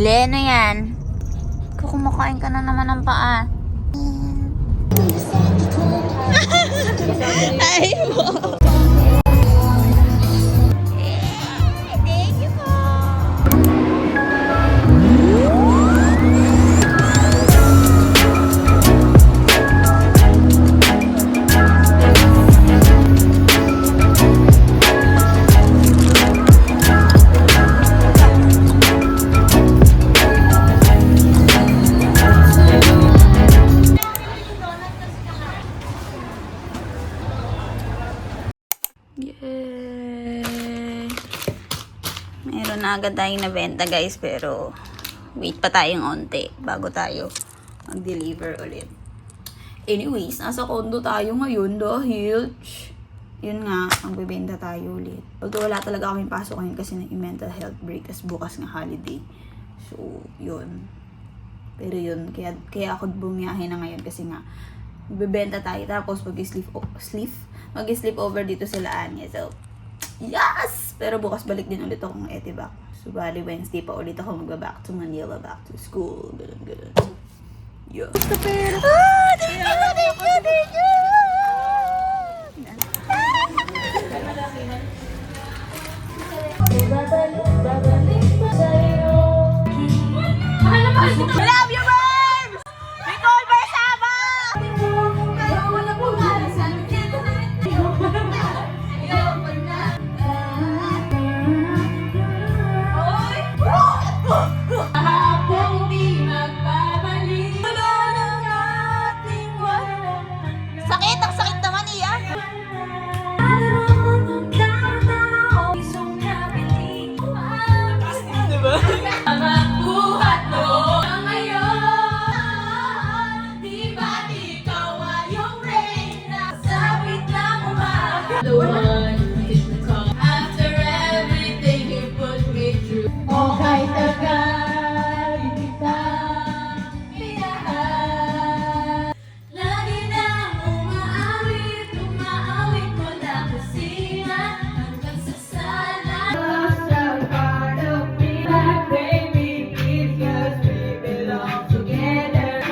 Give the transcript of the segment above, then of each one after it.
Leno yan. Kumakain ka na naman ng paa. Ay mo. Thank you po. Yay! Meron na agad tayong nabenta guys, pero wait pa tayong onte bago tayo mag-deliver ulit. Anyways, nasa condo tayo ngayon dahil yun nga, magbebenta tayo ulit. Although wala talaga kaming pasok ngayon kasi nag-mental health break as bukas nga holiday. So, yun. Pero yun, kaya ako bumiyahe na ngayon kasi nga magbebenta tayo tapos mag-sleep over dito sa Laanya. So, yes! Pero bukas balik din ulit ako ng Etivac. So, bali Wednesday pa ulit ako mag-back to Manila, back to school. Ganun. Yeah. Ah! Thank you! Love you, babes! Nicole Bersaba! Sakit! Ang sakit naman iya! The one to come after everything you put me through. Oh, kahit tagal kita minahal. Lagi na umaawit mula kusina hanggang sa sala. Lost a part of me, but baby, it's 'cause we belong together.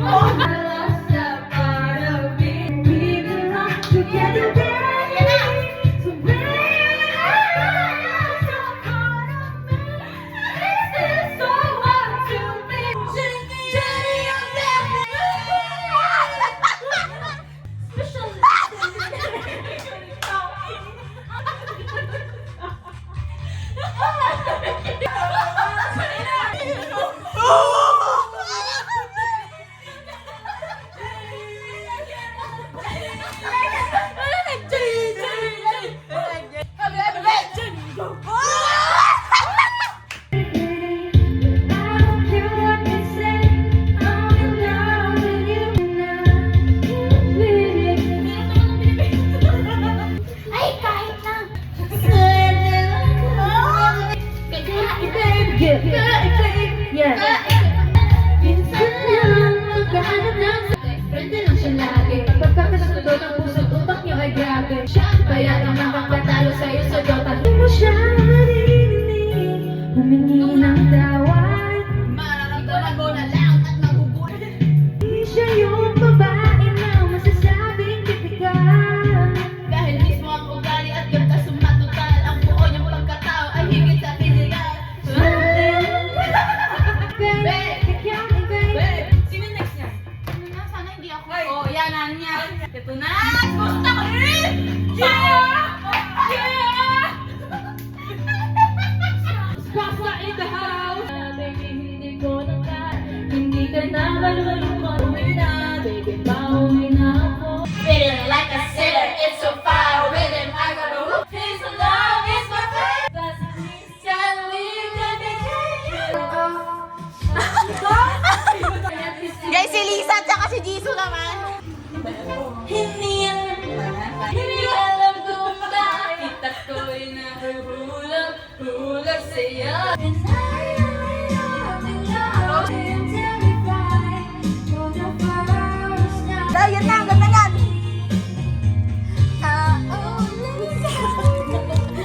Lost a part of me. Together, baby. So baby, so part of me. This is so hard to be. Jenny, I'm minsan lang magkahanap ng friende lang siya lagi. Pagkakasunod ang puso't utak niya ay grabe. Kaya lang makakatalo sa'yo sa Dota. Hindi mo siya marinig, humingi ng tawad. Mararamdaman mo na lang at magugulat. Hindi siya yung babae na masasabing typical. Dahil mismo ang ugali at ganda sumatotal. Ang buo niyang pagkatao ay higit sa physical. Sino next niya? Sana hindi ako. Oh, yan na niya. Ito na! Gusto ko rin! Yeah! Pasta in the house! Baby, hindi ko na kaya. Hindi ka na malulungan. Uwi na, baby, pauwi na ako. Feeling like a sinner, it's so far. Rhythm, I gotta look. His love is my faith. That's me, can we can be Guys, si Lisa at saka si Jisoo naman. Hindi alam kung bakit ako'y nahulog sa'yo. And I love and terrified for the first time. Ayun na, ang ganda yan.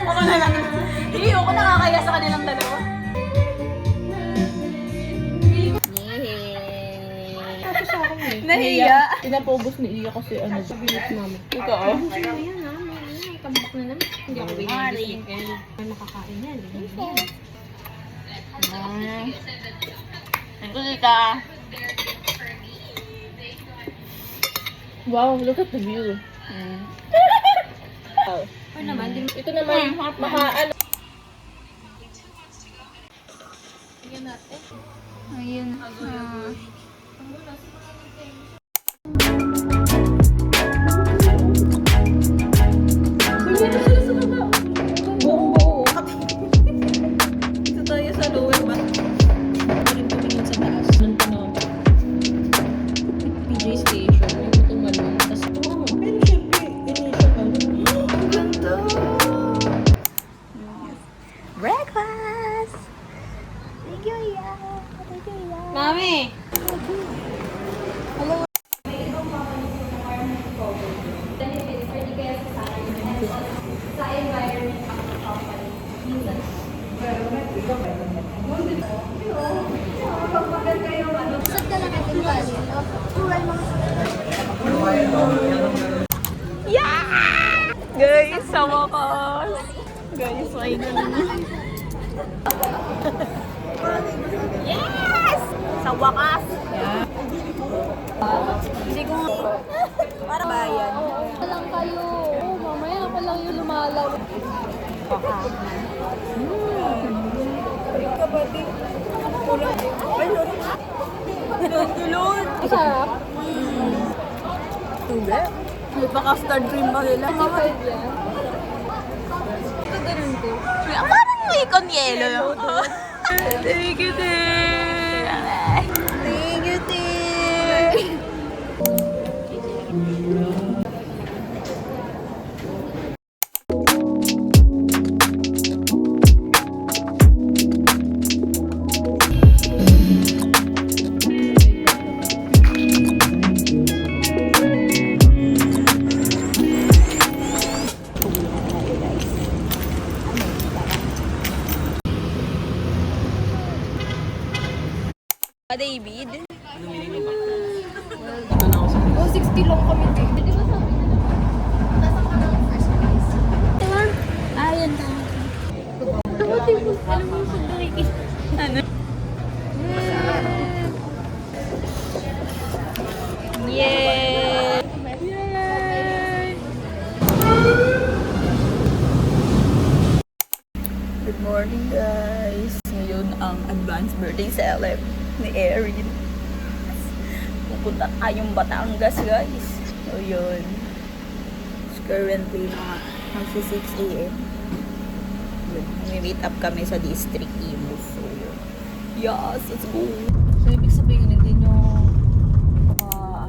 Ako na lang. Hindi, ako nakakaya sa kanilang dalawa. Nahiya. Pinapobos ni Iya kasi ano, bilis namin. Totoo. Ayan na, may tambak na naman. Hindi ako Morning. Ay, makakain yan. Ito dito. Wow, look at the view. Wow. Ano naman, di Ito naman, ano. Ayun. Buong buo. Ito tayo sa lower ba? Rin tumingin sa taas. Nung PJ Station, yung tumalon. Tapos, pero syempre, initial ka. Ang ganda! Breakfast! Thank you, yeah. Thank you, yeah. Mami! Yeah! Guys, sa wakas! Guys, finally. Yes! Sa wakas! Yeah. Hindi ko para bayan. Lang kayo. Oh, mamaya pa lang yung lumalaw. Tulod! Sarap. Hindi. May pa-custard cream ba nila? Five yan. Ito ganun ko. Parang may con yelo yung Thank you, dear. Thank you, dear. David? Oh, 60 lang kami dito. Di ba sabi nila? Nasa ka ng first place. Ayun ka. Tumati mo. Alam mo sa dahil. Ano? Yay! Yay! Good morning, guys. Ngayon ang advance birthday celeb ni Erin. Pupunta tayong Batangas, guys. So, yun. It's currently magsi 6 a.m. May-meet up kami sa District Imus. So, yun. Yes, let's go. So, ibig sabihin, hindi nyo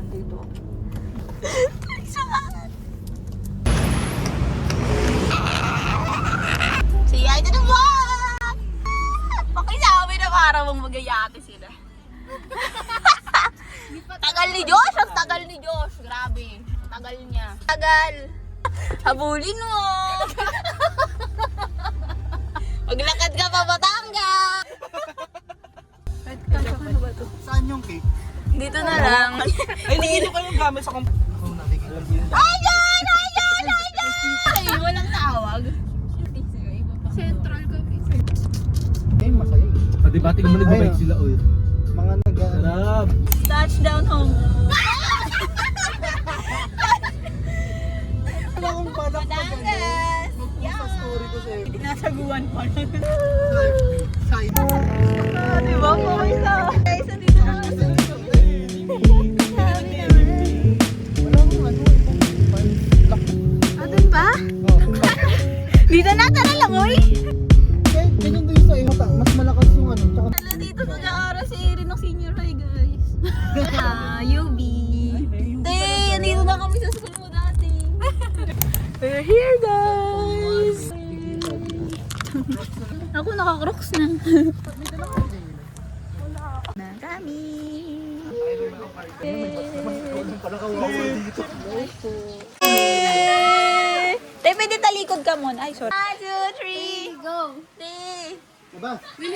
dito. Say hi to the vlog! Pakisabi na para mong magayate sila. Tagal ni Josh! Ang tagal ni Josh! Grabe. Tagal niya. Tagal! Habulin mo! Maglakad ka pa Batangas! Saan yung cake? Dito na lang. Ay, hindi ko yung gamit sa computer. Ayan! Ayan! Ayan! Ay, walang tawag. Central kami. Eh, masaya eh. Diba, tingnan mo nagbabike sila, oy. Mga Sarap! Touchdown home. Wala akong panak na Batangas! sa story ko sa'yo. Nasaguan pa lang. Side. Diba? Okay sa. Guys, nandito na kami sa Wala akong ano eh. Adun pa? Dito na, tara lang, oy! Eh, ganyan din sa'yo. Mas malakas yung ano. Tsaka Tala dito nag-aaral si Erin ng senior high, guys. UB. Te, nandito na kami sa school mo dati. We're here, guys! Ako naka-crocs na. Na kami. Te, pwede talikod ka muna. Ay, sorry. 1, 2, 3, go! Te! diba? Happy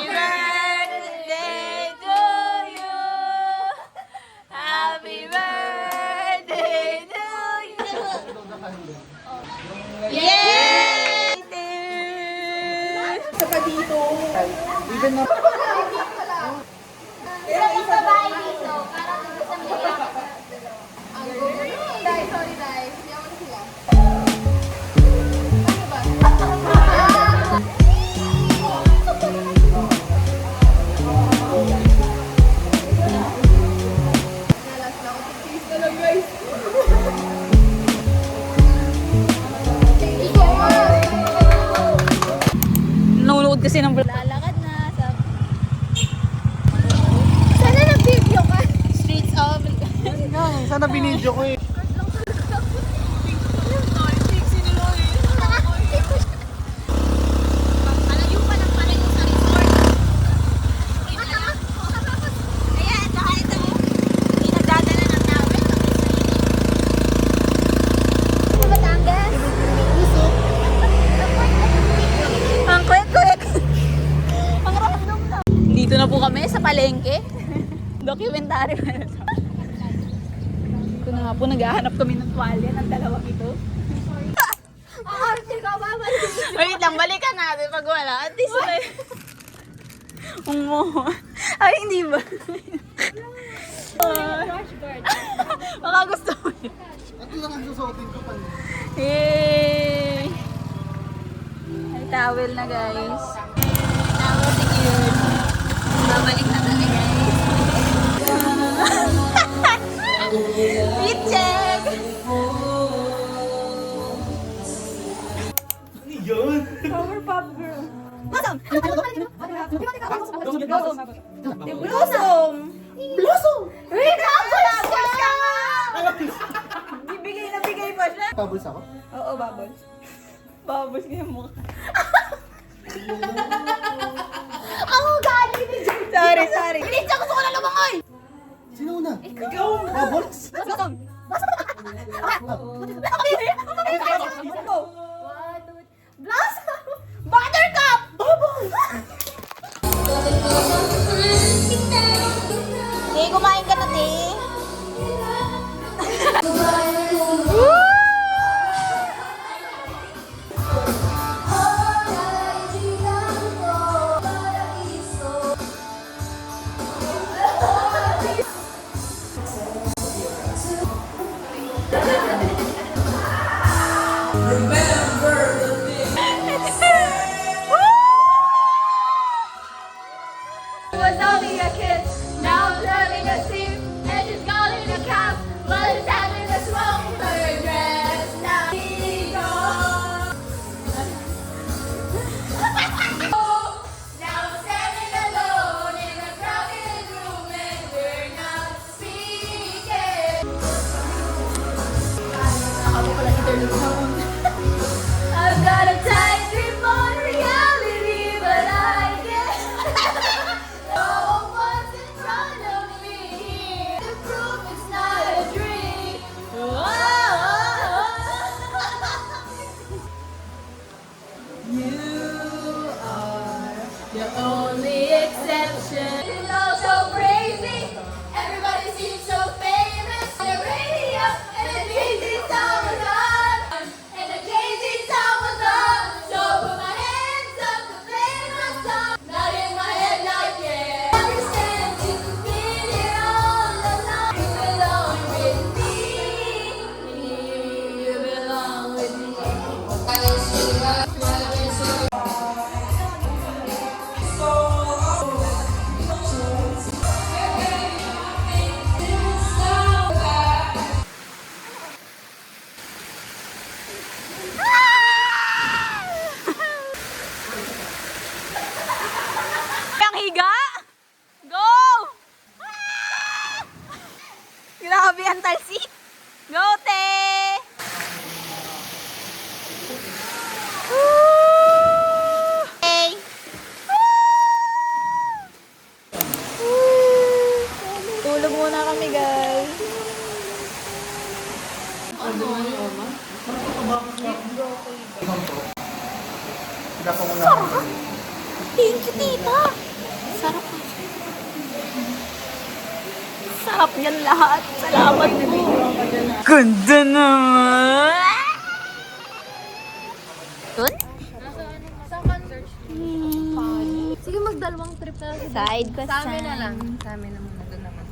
birthday to you! Yay! Even na. Nanonood kasi ng lalakad na sa Sana nag-video ka. streets of... Sana binidyo ko eh. Malayo pa lang pala yung sa resort. Kaya, tsaka ito mo, hindi nagdadala ng namin. Sa Batangas. Ang kwek-kwek. Ang random na. Dito na po kami sa palengke. Documentary pa na to. Ito na nga po, naghahanap kami ng tuwalya ng dalawang ito. Wait lang, balikan natin pag wala. At least may... Ay, hindi ba? Baka gusto mo yun. Ito lang ang susuotin ko pa. Yay! May towel na guys. Towel secure. Babalik na kami guys. Fit check! Blossom! Blossom! Blossom! Wait, bubbles ka nga! Bibigay na bigay pa siya. Bubbles ako? Oo, bubbles. Bubbles ka yung mukha. Ang ugali ni Jay. Sorry. Bilis, gusto ko na lumangoy! Sino una? Ikaw! Bubbles? Blossom! Blossom! Buttercup! Di, kumain ka na, di. Was only a kid, now I'm turning a thief, and she's calling a cab, but it's having a smoke her dress now. Now I'm standing alone in a crowded room, and we're not speaking. I've got a tight grip on reality, but I can't. No one's in front of me. The proof it's not a dream. You are the only exception. It's all so crazy. Everybody seems so famous on the radio, and the crazy song was on, and the crazy song was on. So put my hands up to play my song. Not in my head like yeah. Understand you've been here all along. You belong with me. You belong with me. Ang higa! Go! Ah! Grabe ang talsik! Go, te! Woo! Hey! Tulog muna kami, guys. Sila pa muna. Thank you, tita. Sarap. Sarap niyan lahat. Salamat po. Ganda naman. Dun? Sige, magdalawang trip na lang. Side pa Sa amin na lang. Sa amin na muna. Doon naman.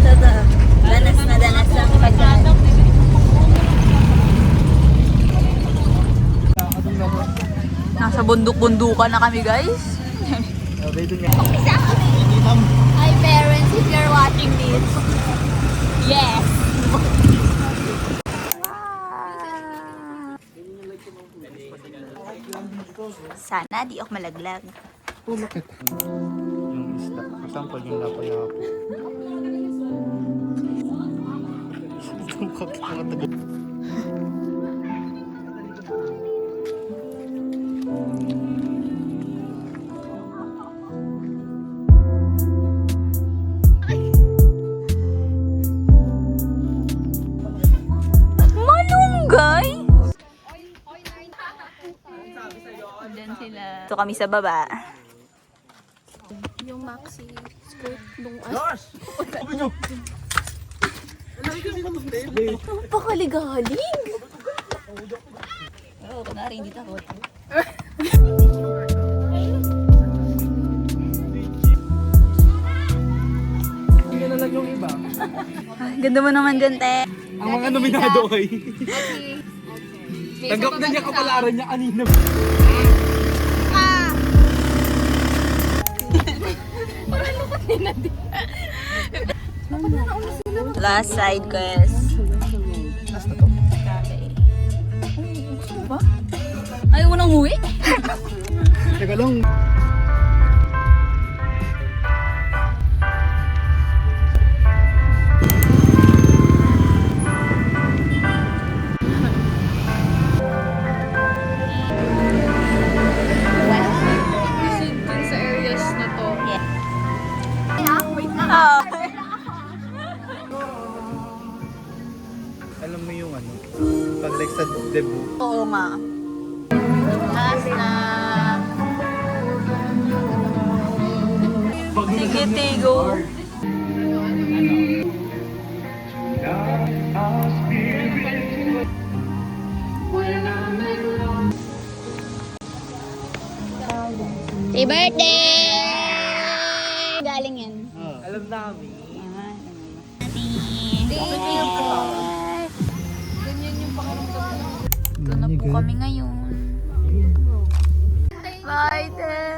Totoo. Danas na danas ang pagkain. Nasa bundok-bundukan na kami, guys. Hi parents, if you're watching this. Yes! Sana di ako malaglag. Yung isda. Example yung lapo-lapo. Itong kakatagal. Malunggay! Diyan sila. Ito kami sa baba. Yung maxi skirt nung napakaligalig. Oo, kunwari hindi takot. Hindi na lang yung iba. Ganda mo naman dyan, te. Ang mga nominado ay. Tanggap na niya kapalaran niya kanina. Last side quest. Okay. Gusto mo ba? Ayaw mo nang umuwi? Teka lang. Dun sa areas na to. Oh. Alam mo yung ano, pag like sa debut. Oo nga. Last na. Sige, Tigo. Happy birthday! Galing yan. Alam namin. Thank you po. Ganyan yung pakaramdam ko. Ito na po kami ngayon. Bye, Te!